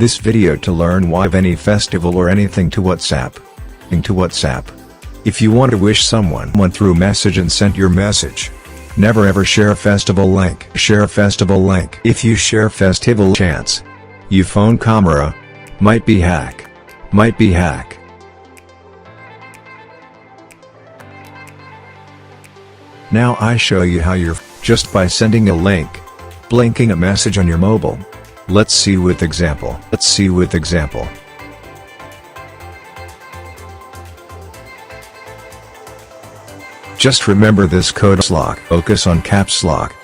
this video to learn why any festival or anything to WhatsApp. If you want to wish someone through message and sent your message. Never ever share a festival link. If you share festival chance, your phone camera might be hack. Now I show you how you're just by sending a link, blinking a message on your mobile. Let's see with example. Just remember this code lock. Focus on caps lock.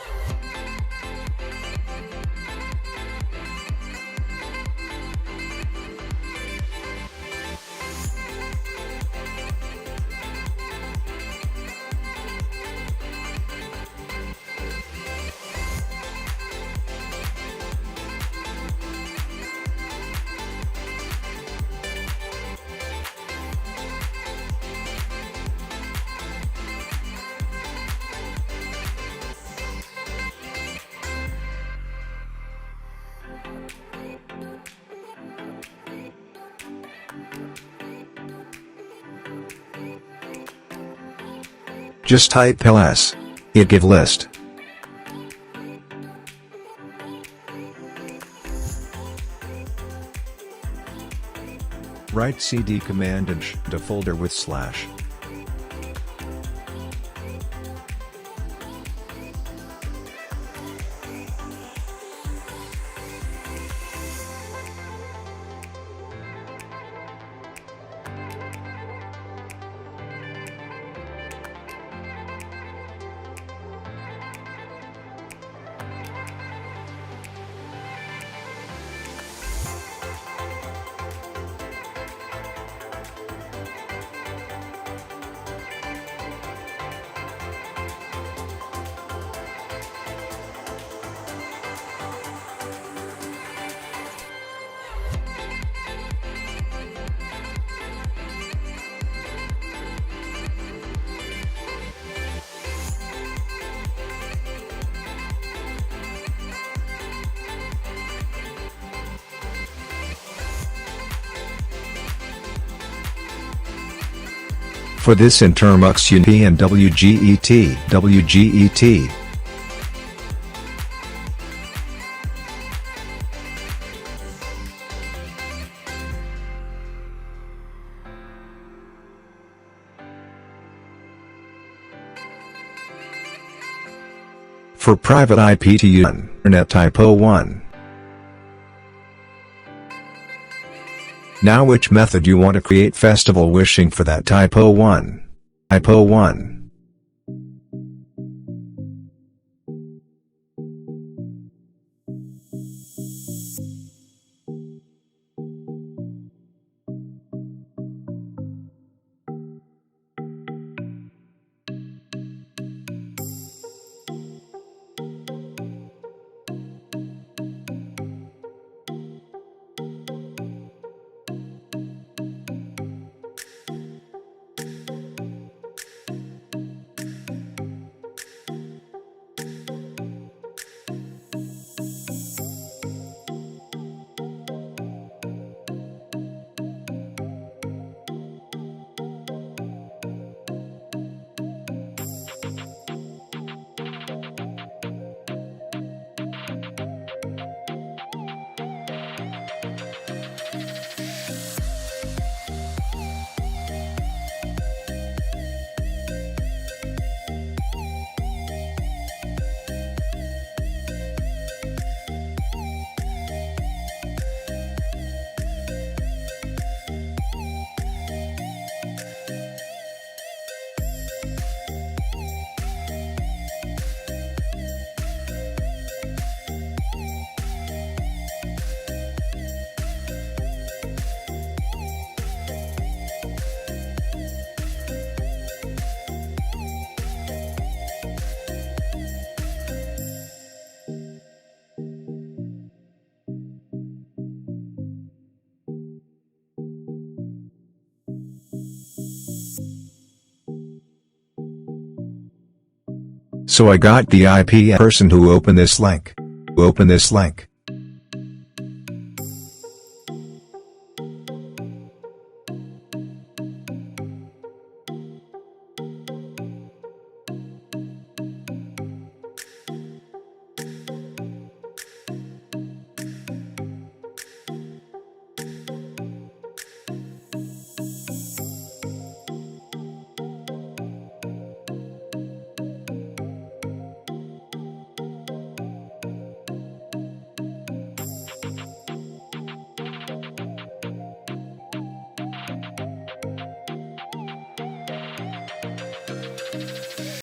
Just type ls. It give list. Write cd command and to folder with slash. For this intermux UP and WGET. For private IP to Internet type 01. Now which method you want to create festival wishing for that type 01. So I got the IP person who opened this link.